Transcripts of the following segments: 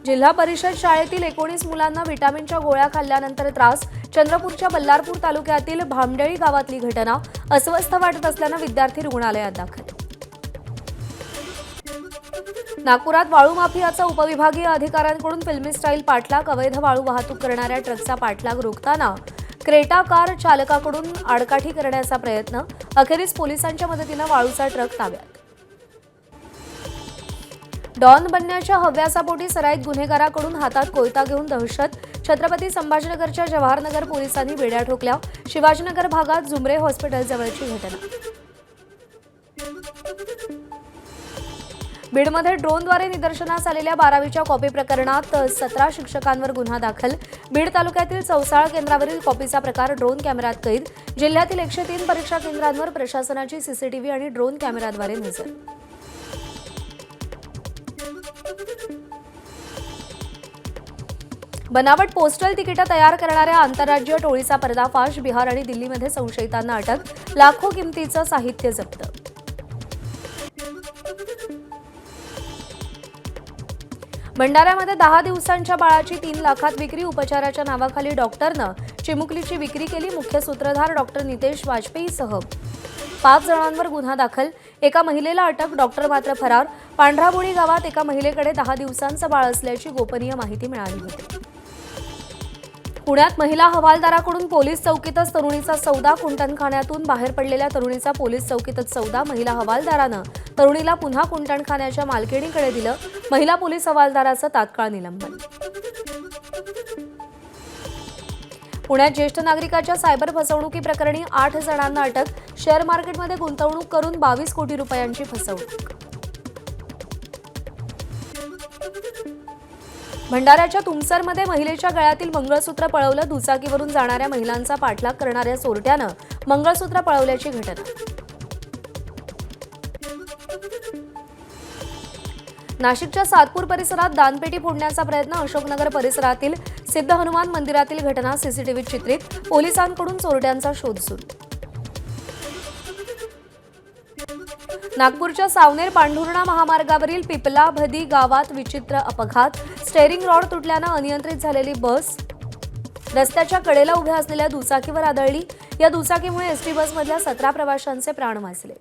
जिल्हा परिषद शाळेतील 19 मुलांना व्हिटॅमिनच्या गोळ्या खाल्ल्यानंतर त्रास. चंद्रपूरच्या बल्लारपूर तालुक्यातील भामडळी गावातली घटना. अस्वस्थ वाटत असल्यानं विद्यार्थी रुग्णालयात दाखल. नागपुरात वाळू माफियाचा उपविभागीय अधिकाऱ्यांकडून फिल्मी स्टाईल पाठलाग. अवैध वाळू वाहतूक करणाऱ्या ट्रकचा पाठलाग रोखताना क्रेटा कार चालकाकडून आडकाठी करण्याचा प्रयत्न. अखेरीस पोलिसांच्या मदतीनं वाळूचा ट्रक ताब्यात. डॉन बनण्याच्या हव्यासापोटी सराईत गुन्हेगाराकडून हातात कोयता घेऊन दहशत. छत्रपती संभाजीनगरच्या जवाहरनगर पोलिसांनी बेड्या ठोकल्या. शिवाजीनगर भागात जुमरे हॉस्पिटलजवळची घटना. बीडमध्ये ड्रोनद्वारे निदर्शनास आलेल्या 12वीच्या कॉपी प्रकरणात 17 शिक्षकांवर गुन्हा दाखल. बीड तालुक्यातील चौसाळ केंद्रावरील कॉपीचा प्रकार ड्रोन कॅमेऱ्यात कैद. जिल्ह्यातील 103 परीक्षा केंद्रांवर प्रशासनाची सीसीटीव्ही आणि ड्रोन कॅमेऱ्याद्वारे नजर. बनावट पोस्टल तिकीट तयार करणाऱ्या आंतरराज्यीय टोळीचा पर्दाफाश. बिहार आणि दिल्लीमध्ये संशयितांना अटक. लाखो किमतीचं साहित्य जप्त. भंडाऱ्यामध्ये 10 दिवसांच्या बाळाची 3 लाखात विक्री. उपचाराच्या नावाखाली डॉक्टरनं चिमुकलीची विक्री केली. मुख्य सूत्रधार डॉक्टर नितेश वाजपेयीसह 5 जणांवर गुन्हा दाखल. एका महिलेला अटक. डॉक्टर मात्र फरार. पांढराबोळी गावात एका महिलेकडे 10 दिवसांचं बाळ असल्याची गोपनीय माहिती मिळाली होती. पुण्यात महिला हवालदाराकडून पोलीस चौकीतच तरुणीचा सौदा. कुंटणखान्यातून बाहेर पडलेल्या तरुणीचा पोलीस चौकीतच सौदा. महिला हवालदारानं तरुणीला पुन्हा कुंटणखान्याच्या मालकीणीकडे दिलं. महिला पोलीस हवालदाराचं तात्काळ निलंबन. पुण्यात ज्येष्ठ नागरिकाच्या सायबर फसवणुकीप्रकरणी 8 जणांना अटक. शेअर मार्केटमध्ये गुंतवणूक करून 22 कोटी रुपयांची फसवणूक. भंडाऱ्याच्या तुमसरमध्ये महिलेच्या गळ्यातील मंगळसूत्र पळवलं. दुचाकीवरून जाणाऱ्या महिलांचा पाठलाग करणाऱ्या चोरट्यानं मंगळसूत्र पळवल्याची घटना. नाशिकच्या सातपूर परिसरात दानपेटी फोडण्याचा प्रयत्न. अशोकनगर परिसरातील सिद्ध हनुमान मंदिरातील घटना सीसीटीव्हीत चित्रित. पोलिसांकडून चोरट्यांचा शोध सुरू. नागपूरच्या सावनेर पांढुर्णा महामार्गावरील पिपलाभदी गावात विचित्र अपघात. स्टेअरिंग रॉड तुटल्यानं अनियंत्रित झालेली बस रस्त्याच्या कडेला उभ्या असलेल्या दुचाकीवर आदळली. या दुचाकीमुळे एसटी बसमधल्या 17 प्रवाशांचे प्राण वाचले.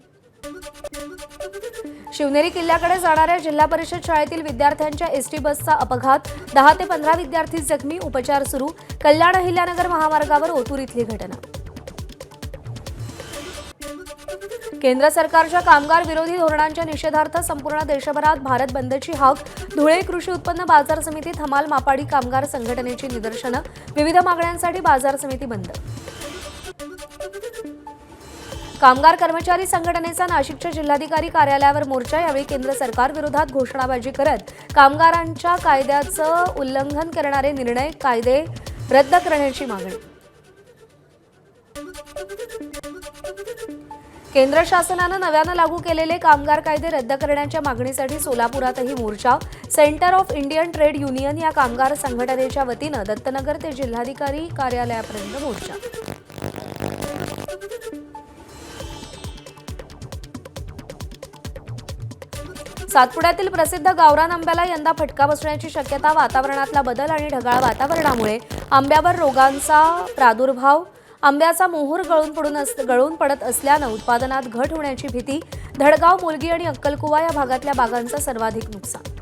शिवनेरी किल्ल्याकडे जाणाऱ्या जिल्हा परिषद शाळेतील विद्यार्थ्यांच्या एसटी बसचा अपघात. 10 ते 15 विद्यार्थी जखमी. उपचार सुरू. कल्याण अहिल्यानगर महामार्गावर ओतूर इथली घटना. केंद्र सरकारच्या कामगार विरोधी धोरणांच्या निषेधार्थ संपूर्ण देशभरात भारत बंदची हाक. धुळे कृषी उत्पन्न बाजार समितीत हमाल मापाडी कामगार संघटनेची निदर्शनं. विविध मागण्यांसाठी बाजार समिती बंद. कामगार कर्मचारी संघटनेचा नाशिकच्या जिल्हाधिकारी कार्यालयावर मोर्चा. यावेळी केंद्र सरकार विरोधात घोषणाबाजी करत कामगारांच्या कायद्याचं उल्लंघन करणारे निर्णय कायदे रद्द करण्याची मागणी. केंद्र शासनानं नव्यानं लागू केलेले कामगार कायदे रद्द करण्याच्या मागणीसाठी सोलापुरातही मोर्चा. Centre of Indian trade union या कामगार संघटनेच्या वतीनं दत्तनगर ते जिल्हाधिकारी कार्यालयापर्यंत मोर्चा. सातपुड्यातील प्रसिद्ध गावरान आंब्याला यंदा फटका बसण्याची शक्यता. वातावरणातला बदल आणि ढगाळ वातावरणामुळे आंब्यावर रोगांचा प्रादुर्भाव. आंब्याचा मोहर गळून पडत असल्यानं उत्पादनात घट होण्याची भीती. धडगाव, मुलगी आणि अक्कलकुवा या भागातल्या बागांचं सर्वाधिक नुकसान.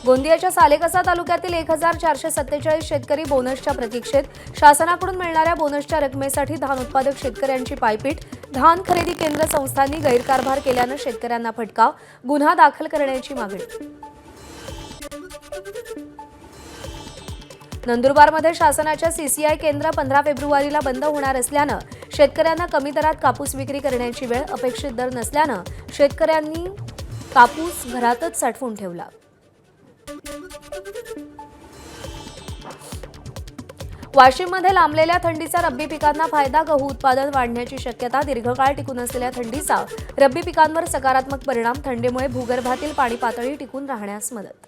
गोंदियाच्या सालेकसा तालुक्यातील 1447 शेतकरी बोनसच्या प्रतीक्षेत. शासनाकडून मिळणाऱ्या बोनसच्या रकमेसाठी धान उत्पादक शेतकऱ्यांची पायपीट. धान खरेदी केंद्र संस्थांनी गैरकारभार केल्यानं शेतकऱ्यांना फटका. गुन्हा दाखल करण्याची मागणी. नंदुरबारमध्ये शासनाच्या सीसीआय केंद्र 15 फेब्रुवारीला बंद होणार असल्यानं शेतकऱ्यांना कमी दरात कापूस विक्री करण्याची वेळ. अपेक्षित दर नसल्यानं शेतकऱ्यांनी कापूस घरातच साठवून ठेवला. वाशिममध्ये लांबलेल्या थंडीचा रब्बी पिकांना फायदा. गहू उत्पादन वाढण्याची शक्यता. दीर्घकाळ टिकून असलेल्या थंडीचा रब्बी पिकांवर सकारात्मक परिणाम. थंडीमुळे भूगर्भातील पाणी पातळी टिकून राहण्यास मदत.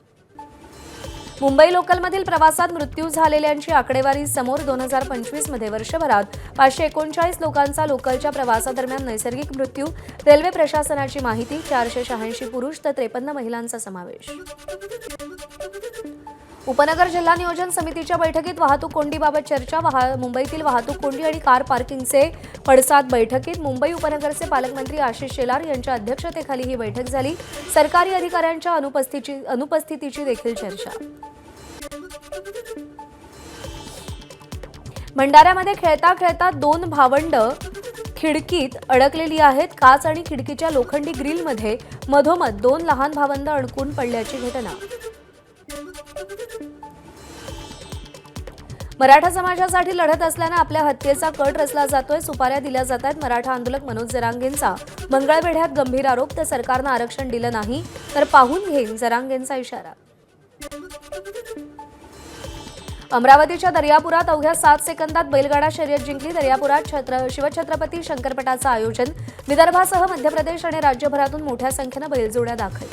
मुंबई लोकलमधील प्रवासात मृत्यू झालेल्यांची आकडेवारी समोर 2025 मध्ये वर्षभरात 539 लोकांचा लोकलच्या प्रवासादरम्यान नैसर्गिक मृत्यू. रेल्वे प्रशासनाची माहिती 486 पुरुष तर 53 महिलांचा समावेश. उपनगर जिल्हा नियोजन समितीच्या बैठकीत वाहतूक कोंडीबाबत चर्चा. मुंबईतील वाहतूक कोंडी आणि कार पार्किंगचे पडसाद बैठकीत. मुंबई उपनगरचे पालकमंत्री आशिष शेलार यांच्या अध्यक्षतेखाली ही बैठक झाली. सरकारी अधिकाऱ्यांच्या अनुपस्थितीची देखील चर्चा. भंडाऱ्यामध्ये खेळता खेळता 2 भावंड खिडकीत अडकलेली आहेत. काच आणि खिडकीच्या लोखंडी ग्रिलमध्ये मधोमध 2 लहान भावंड अडकून पडल्याची घटना. मराठा समाजासाठी लढत असल्यानं आपल्या हत्येचा कट रचला जातोय. सुपाऱ्या दिल्या जात आहेत. मराठा आंदोलक मनोज जरांगेंचा मंगळवेढ्यात गंभीर आरोप. तर सरकारनं आरक्षण दिलं नाही तर पाहून घेईन, जरांगेंचा इशारा. अमरावतीच्या दर्यापुरात अवघ्या 7 सेकंदात बैलगाडा शर्यत जिंकली. दर्यापुरात शिवछत्रपती शंकरपटाचं आयोजन. विदर्भासह मध्य प्रदेश आणि राज्यभरातून मोठ्या संख्येनं बैलजोड्या दाखल.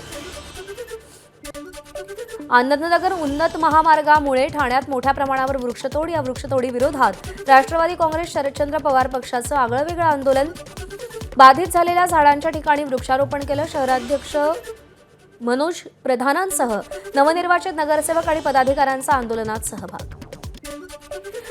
आनंदनगर उन्नत महामार्गामुळे ठाण्यात मोठ्या प्रमाणावर वृक्षतोड. या वृक्षतोडीविरोधात राष्ट्रवादी काँग्रेस शरदचंद्र पवार पक्षाचं आगळंवेगळं आंदोलन. बाधित झालेल्या झाडांच्या ठिकाणी वृक्षारोपण केलं. शहराध्यक्ष मनोज प्रधानांसह नवनिर्वाचित नगरसेवक आणि पदाधिकाऱ्यांचा आंदोलनात सहभाग.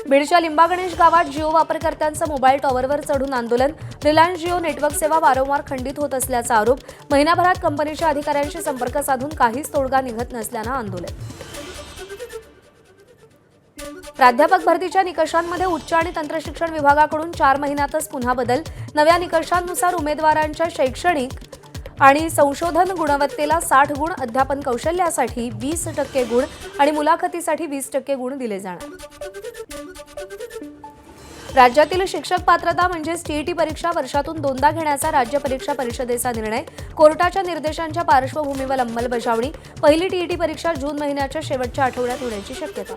बीडच्या लिंबागणेश गावात जिओ वापरकर्त्यांचं मोबाईल टॉवरवर चढून आंदोलन. रिलायन्स जिओ नेटवर्क सेवा वारंवार खंडित होत असल्याचा आरोप. महिनाभरात कंपनीच्या अधिकाऱ्यांशी संपर्क साधून काहीच तोडगा निघत नसल्यानं आंदोलन. प्राध्यापक भरतीच्या निकषांमध्ये उच्च आणि तंत्रशिक्षण विभागाकडून 4 महिन्यातच पुन्हा बदल. नव्या निकषांनुसार उमेदवारांच्या शैक्षणिक आणि संशोधन गुणवत्तेला 60 गुण, अध्यापन कौशल्यासाठी 20% गुण आणि मुलाखतीसाठी 20% गुण दिले जाणार. राज्यातील शिक्षक पात्रता म्हणजेच टीईटी परीक्षा वर्षातून 2दा घेण्याचा राज्य परीक्षा परिषदेचा निर्णय. कोर्टाच्या निर्देशांच्या पार्श्वभूमीवर अंमलबजावणी. पहिली टीईटी परीक्षा जून महिन्याच्या शेवटच्या आठवड्यात होण्याची शक्यता.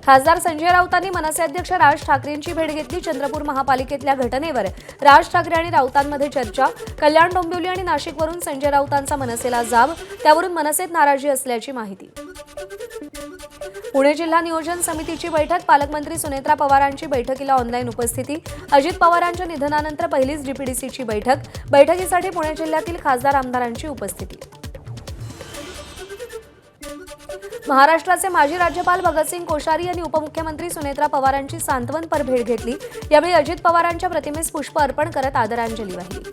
खासदार संजय राऊतांनी मनसे अध्यक्ष राज ठाकरेंची भेट घेतली. चंद्रपूर महापालिकेतल्या घटनेवर राज ठाकरे आणि राऊतांमध्ये चर्चा. कल्याण, डोंबिवली आणि नाशिकवरून संजय राऊतांचा मनसेला जाब. त्यावरून मनसेत नाराजी असल्याची माहिती. पुणे जिल्हा नियोजन समितीची बैठक. पालकमंत्री सुनेत्रा पवारांची बैठकीला ऑनलाईन उपस्थिती. अजित पवारांच्या निधनानंतर पहिलीच डीपीडीसीची बैठक. बैठकीसाठी पुणे जिल्ह्यातील खासदार आमदारांची उपस्थिती. महाराष्ट्राचे माजी राज्यपाल भगतसिंग कोश्यारी यांनी उपमुख्यमंत्री सुनेत्रा पवारांची सांत्वनपर भेट घेतली. यावेळी अजित पवारांच्या प्रतिमेस पुष्प अर्पण करत आदरांजली वाहिली.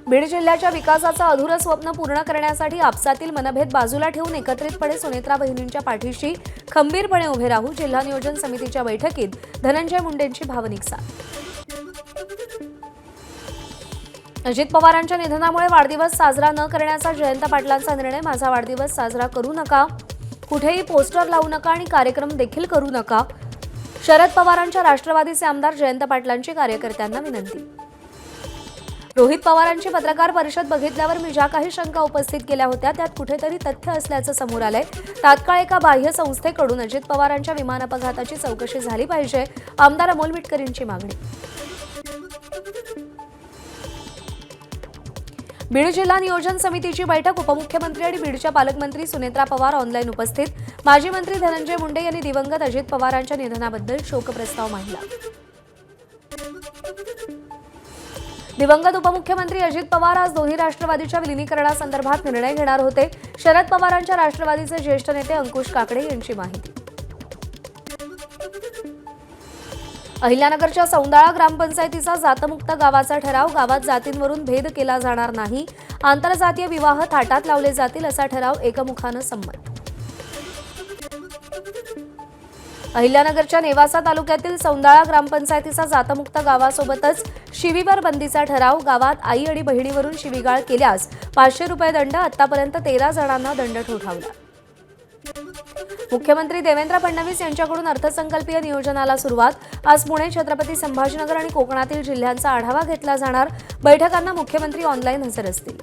बीड जिल्ह्याच्या विकासाचं अधुरं स्वप्न पूर्ण करण्यासाठी आपसातील मनभेद बाजूला ठेवून एकत्रितपणे सुनेत्रा बहिणींच्या पाठीशी खंबीरपणे उभे राहू. जिल्हा नियोजन समितीच्या बैठकीत धनंजय मुंडेंची भावनिक साथ. अजित पवारांच्या निधनामुळे वाढदिवस साजरा न करण्याचा जयंत पाटलांचा निर्णय. माझा वाढदिवस साजरा करू नका, कुठेही पोस्टर लावू नका आणि कार्यक्रम देखील करू नका. शरद पवारांच्या राष्ट्रवादीचे आमदार जयंत पाटलांची कार्यकर्त्यांना विनंती. रोहित पवारांची पत्रकार परिषद बघितल्यावर मी ज्या काही शंका उपस्थित केल्या होत्या त्यात कुठेतरी तथ्य असल्याचं समोर आलंय. तात्काळ एका बाह्य संस्थेकडून अजित पवारांच्या विमान अपघाताची चौकशी झाली पाहिजे. आमदार अमोल मिटकरींची मागणी. बीड जिल्हा नियोजन समितीची बैठक. उपमुख्यमंत्री आणि बीडच्या पालकमंत्री सुनेत्रा पवार ऑनलाईन उपस्थित. माजी मंत्री धनंजय मुंडे यांनी दिवंगत अजित पवारांच्या निधनाबद्दल शोकप्रस्ताव मांडला. दिवंगत उपमुख्यमंत्री अजित पवार आज दोन्ही राष्ट्रवादीच्या विलिनीकरणासंदर्भात निर्णय घेणार होते. शरद पवारांच्या राष्ट्रवादीचे ज्येष्ठ नेते अंकुश काकडे यांची माहिती. अहिल्यानगरच्या सौंदाळा ग्रामपंचायतीचा जातमुक्त गावाचा ठराव. गावात जातींवरून भेद केला जाणार नाही. आंतरजातीय विवाह थाटात लावले जातील असा ठराव एकमुखानं संमत. अहिल्यानगरच्या नेवासा तालुक्यातील सौंदाळा ग्रामपंचायतीचा जातमुक्त गावासोबतच शिवीवर बंदीचा ठराव. गावात आई आणि बहिणीवरून शिवीगाळ केल्यास 500 रुपये दंड. आतापर्यंत 13 जणांना दंड ठोठावला. मुख्यमंत्री देवेंद्र फडणवीस यांच्याकडून अर्थसंकल्पीय नियोजनाला सुरुवात. आज पुणे, छत्रपती संभाजीनगर आणि कोकणातील जिल्ह्यांचा आढावा घेतला जाणार. बैठकांना मुख्यमंत्री ऑनलाईन हजर असतील.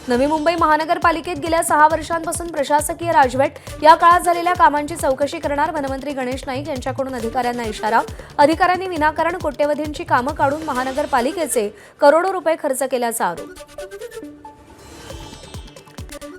नवी मुंबई महानगरपालिकेत गेल्या 6 वर्षांपासून प्रशासकीय राजवट या काळात झालेल्या कामांची चौकशी करणार वनमंत्री गणेश नाईक यांच्याकडून अधिकाऱ्यांना इशारा. अधिकाऱ्यांनी विनाकारण कोट्यवधींची कामं काढून महानगरपालिकेचे करोडो रुपये खर्च केल्याचा आरोप.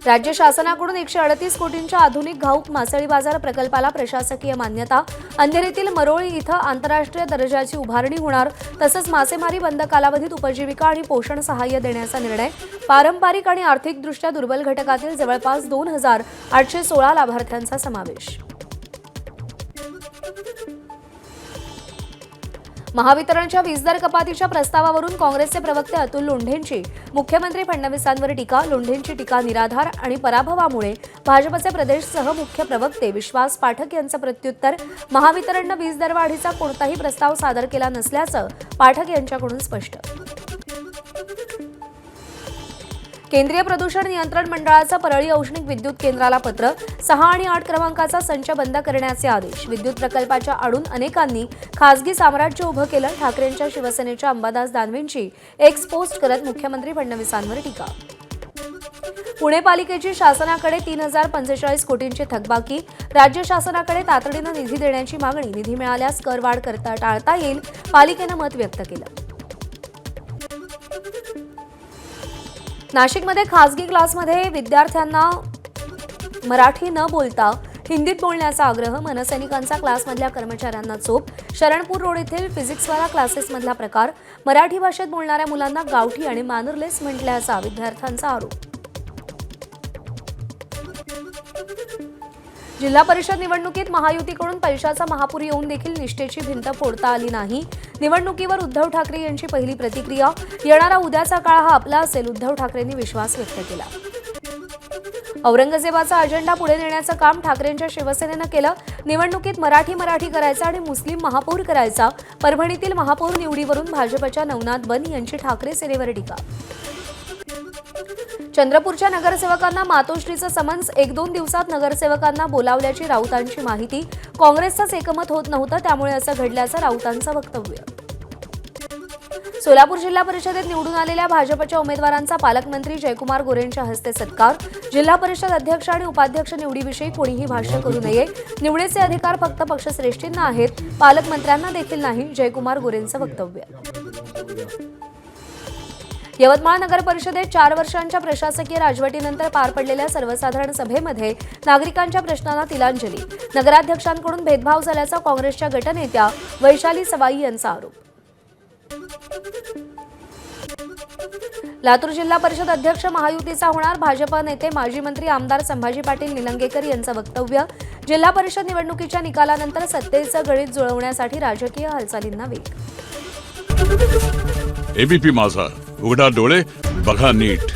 राज्य शासनाकडून 138 कोटींच्या आधुनिक घाऊक मासळी बाजार प्रकल्पाला प्रशासकीय मान्यता. अंधेरीतील मरोळी इथं आंतरराष्ट्रीय दर्जाची उभारणी होणार. तसंच मासेमारी बंद कालावधीत उपजीविका आणि पोषण सहाय्य देण्याचा निर्णय. पारंपरिक आणि आर्थिकदृष्ट्या दुर्बल घटकातील जवळपास 2816 लाभार्थ्यांचा समावेश. महावितरणच्या वीजदर कपातीच्या प्रस्तावावरून काँग्रेसचे प्रवक्ते अतुल लोंढेंची मुख्यमंत्री फडणवीसांवर टीका. लोंढेंची टीका निराधार आणि पराभवामुळे. भाजपचे प्रदेशसह मुख्य प्रवक्ते विश्वास पाठक यांचं प्रत्युत्तर. महावितरणनं वीजदर वाढीचा कोणताही प्रस्ताव सादर केला नसल्याचं पाठक यांच्याकडून स्पष्ट. केंद्रीय प्रदूषण नियंत्रण मंडळाचं परळी औष्णिक विद्युत केंद्राला पत्र. 6 आणि 8 क्रमांकाचा संच बंद करण्याचे आदेश. विद्युत प्रकल्पाच्या आडून अनेकांनी खासगी साम्राज्य उभं केलं. ठाकरेंच्या शिवसेनेच्या अंबादास दानवेंची एक्स पोस्ट करत मुख्यमंत्री फडणवीसांवर टीका. पुणे पालिकेची शासनाकडे 3045 कोटींची थकबाकी. राज्य शासनाकडे तातडीनं निधी देण्याची मागणी. निधी मिळाल्यास करवाढ करता टाळता येईल, पालिकेनं मत व्यक्त केलं. नाशिकमध्ये खासगी क्लासमध्ये विद्यार्थ्यांना मराठी न बोलता हिंदीत बोलण्याचा आग्रह. मनसैनिकांचा क्लासमधल्या कर्मचाऱ्यांना चोप. शरणपूर रोड येथील फिजिक्सवाला क्लासेसमधला प्रकार. मराठी भाषेत बोलणाऱ्या मुलांना गावठी आणि मॅनरलेस म्हटल्याचा विद्यार्थ्यांचा आरोप. जिल्हा परिषद निवडणुकीत महायुतीकडून पैशाचा महापूर येऊन देखील निष्ठेची भिंत फोडता आली नाही. निवडणुकीवर उद्धव ठाकरे यांची पहिली प्रतिक्रिया. येणारा उद्याचा काळ हा आपला असेल, उद्धव ठाकरेंनी विश्वास व्यक्त केला. औरंगजेबाचा अजेंडा पुढे नेण्याचं काम ठाकरेंच्या शिवसेनेनं केलं. निवडणुकीत मराठी करायचा आणि मुस्लिम महापौर करायचा. परभणीतील महापौर निवडीवरून भाजपच्या नवनाथ बन यांची ठाकरे सेनेवर टीका. चंद्रपूरच्या नगरसेवकांना मातोश्रीचं समन्स. 1-2 दिवसात नगरसेवकांना बोलावल्याची राऊतांची माहिती. काँग्रेसचंच एकमत होत नव्हतं, त्यामुळे असं घडल्याचं राऊतांचं वक्तव्य. सोलापूर जिल्हा परिषदेत निवडून आलेल्या भाजपच्या उमेदवारांचा पालकमंत्री जयकुमार गोरेंच्या हस्ते सत्कार. जिल्हा परिषद अध्यक्ष आणि उपाध्यक्ष निवडीविषयी कोणीही भाष्य करू नये. निवडीचे अधिकार फक्त पक्षश्रेष्ठींना आहेत, पालकमंत्र्यांना देखील नाही, जयकुमार गोरेंचं वक्तव्य. यवतमाळ नगर परिषदेत 4 वर्षांच्या प्रशासकीय राजवटीनंतर पार पडलेल्या सर्वसाधारण सभेमध्ये नागरिकांच्या प्रश्नांना तिलांजली. नगराध्यक्षांकडून भेदभाव झाल्याचा काँग्रेसच्या गटनेत्या वैशाली सवाई यांचा आरोप. लातूर जिल्हा परिषद अध्यक्ष महायुतीचा होणार. भाजप नेते माजी मंत्री आमदार संभाजी पाटील निलंगेकर यांचं वक्तव्य. जिल्हा परिषद निवडणुकीच्या निकालानंतर सत्तेचं गणित जुळवण्यासाठी राजकीय हालचालींना वेग. एबीपी माझा, उघडा डोळे बघा नीट.